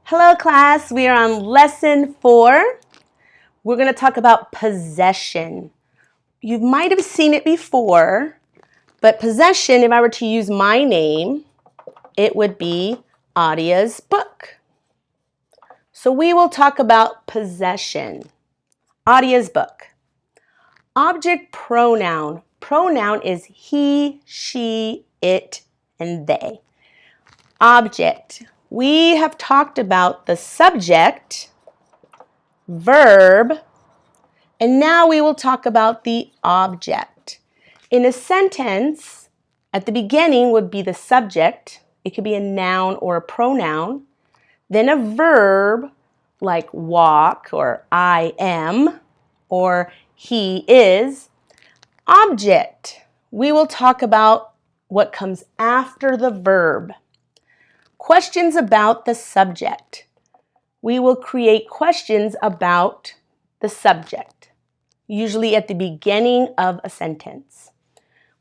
Hello class, we are on lesson 4. We're going to talk about possession. You might have seen it before, but possession, if I were to use my name, it would be Adia's book. So we will talk about possession. Adia's book. Object pronoun. Pronoun is he, she, it, and they. Object. We have talked about the subject, verb, and now we will talk about the object. In a sentence, at the beginning would be the subject. It could be a noun or a pronoun. Then a verb like walk or I am or he is. Object. We will talk about what comes after the verb. Questions about the subject. We will create questions about the subject, usually at the beginning of a sentence.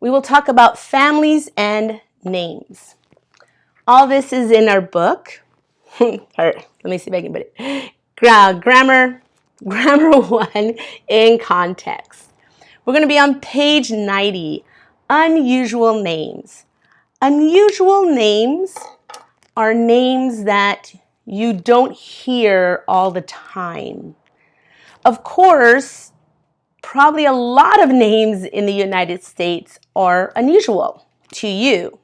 We will talk about families and names. All this is in our book. Let me see if I can put it. Grammar 1 in context. We're going to be on page 90, unusual names. Unusual names are names that you don't hear all the time. Of course, probably a lot of names in the United States are unusual to you,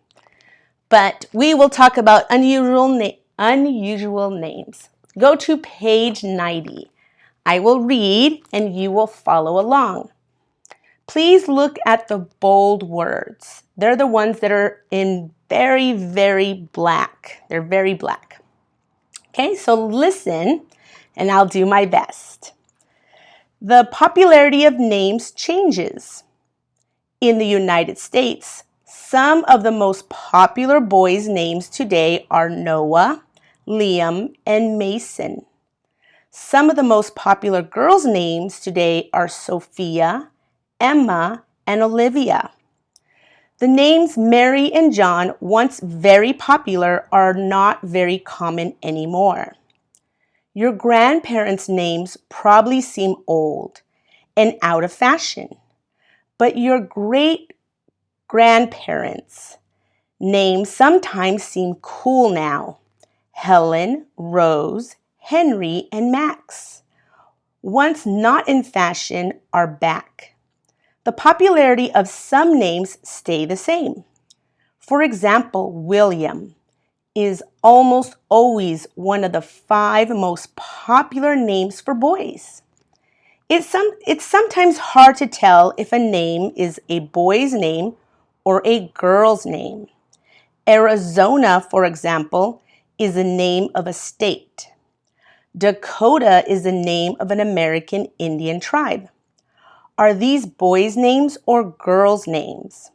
but we will talk about unusual names. Go to page 90. I will read and you will follow along. Please look at the bold words. They're the ones that are in very, very black. They're very black. Okay, so listen and I'll do my best. The popularity of names changes. In the United States, some of the most popular boys' names today are Noah, Liam, and Mason. Some of the most popular girls' names today are Sophia, Emma, and Olivia. The names Mary and John, once very popular, are not very common anymore. Your grandparents' names probably seem old and out of fashion, but your great-grandparents' names sometimes seem cool now. Helen, Rose, Henry, and Max, once not in fashion, are back. The popularity of some names stay the same. For example, William is almost always one of the 5 most popular names for boys. It's sometimes hard to tell if a name is a boy's name or a girl's name. Arizona, for example, is the name of a state. Dakota is the name of an American Indian tribe. Are these boys' names or girls' names?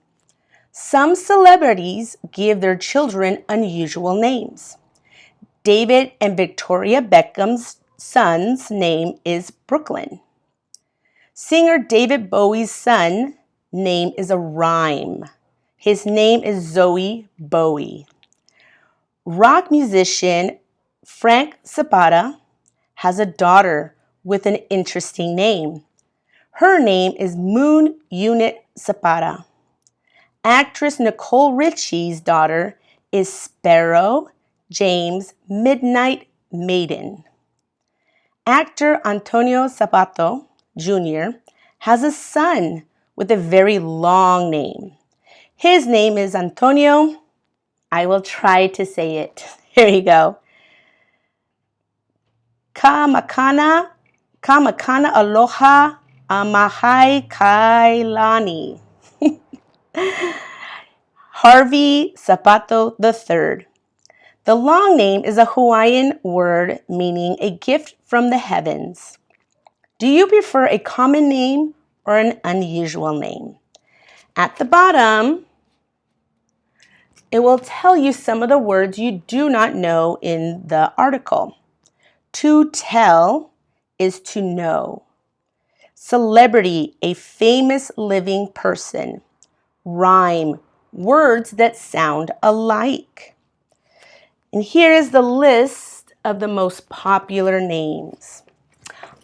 Some celebrities give their children unusual names. David and Victoria Beckham's son's name is Brooklyn. Singer David Bowie's son's name is a rhyme. His name is Zoe Bowie. Rock musician Frank Zapata has a daughter with an interesting name. Her name is Moon Unit Zapata. Actress Nicole Richie's daughter is Sparrow James Midnight Maiden. Actor Antonio Sabato Jr. has a son with a very long name. His name is Antonio. I will try to say it. Here you go. Kamakana Aloha Amahai Kailani. Harvey Zapato III. The long name is a Hawaiian word meaning a gift from the heavens. Do you prefer a common name or an unusual name? At the bottom, it will tell you some of the words you do not know in the article. To tell is to know. Celebrity, a famous living person. Rhyme, words that sound alike. And here is the list of the most popular names.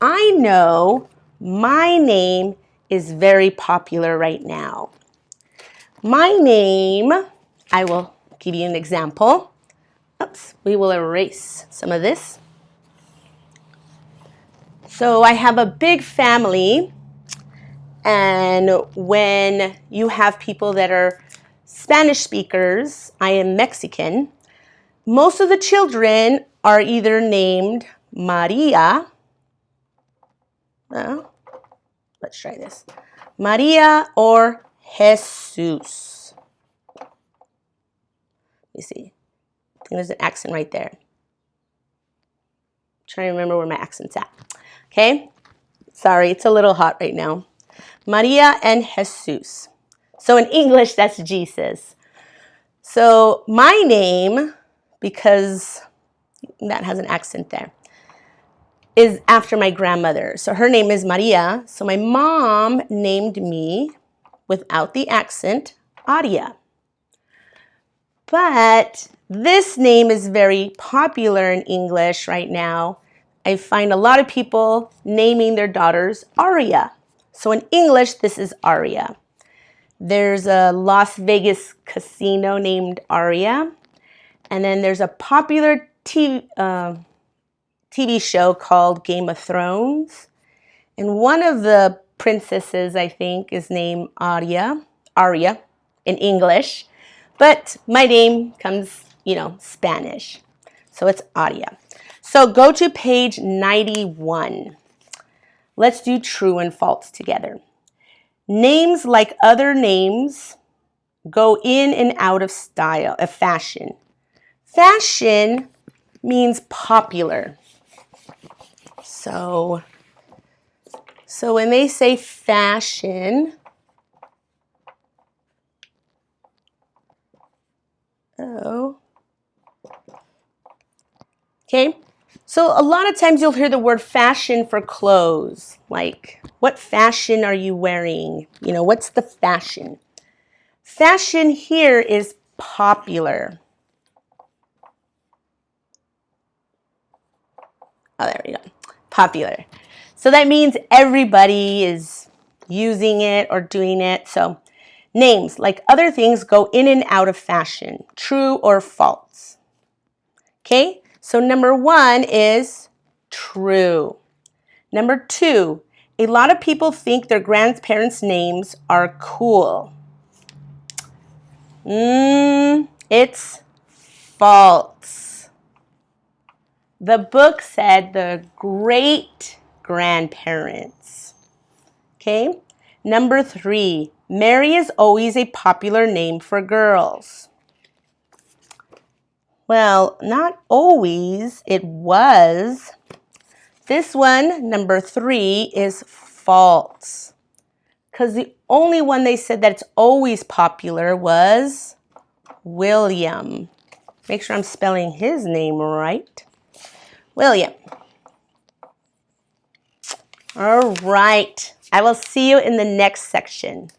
I know my name is very popular right now. My name, I will give you an example. Oops, we will erase some of this. So I have a big family, and when you have people that are Spanish speakers, I am Mexican, most of the children are either named Maria, let's try this, Maria or Jesus. You see, I think there's an accent right there. I'm trying to remember where my accent's at. Okay, sorry, it's a little hot right now. Maria and Jesus. So in English, that's Jesus. So my name, because that has an accent there, is after my grandmother. So her name is Maria. So my mom named me, without the accent, Aria. But this name is very popular in English right now. I find a lot of people naming their daughters Aria. So in English, this is Aria. There's a Las Vegas casino named Aria. And then there's a popular TV show called Game of Thrones. And one of the princesses, I think, is named Aria in English. But my name comes, Spanish. So it's Aria. So go to page 91. Let's do true and false together. Names like other names go in and out of style, of fashion. Fashion means popular. So when they say fashion, okay, so a lot of times you'll hear the word fashion for clothes, like what fashion are you wearing? What's the fashion? Fashion here is popular. Oh, there we go. Popular. So that means everybody is using it or doing it. So names, like other things, go in and out of fashion. True or false? Okay, so number 1 is true. Number 2, a lot of people think their grandparents' names are cool. It's false. The book said the great-grandparents. Okay? Number 3, Mary is always a popular name for girls. Well, not always. It was. This one, number 3, is false. Because the only one they said that's always popular was William. Make sure I'm spelling his name right. William. All right. I will see you in the next section.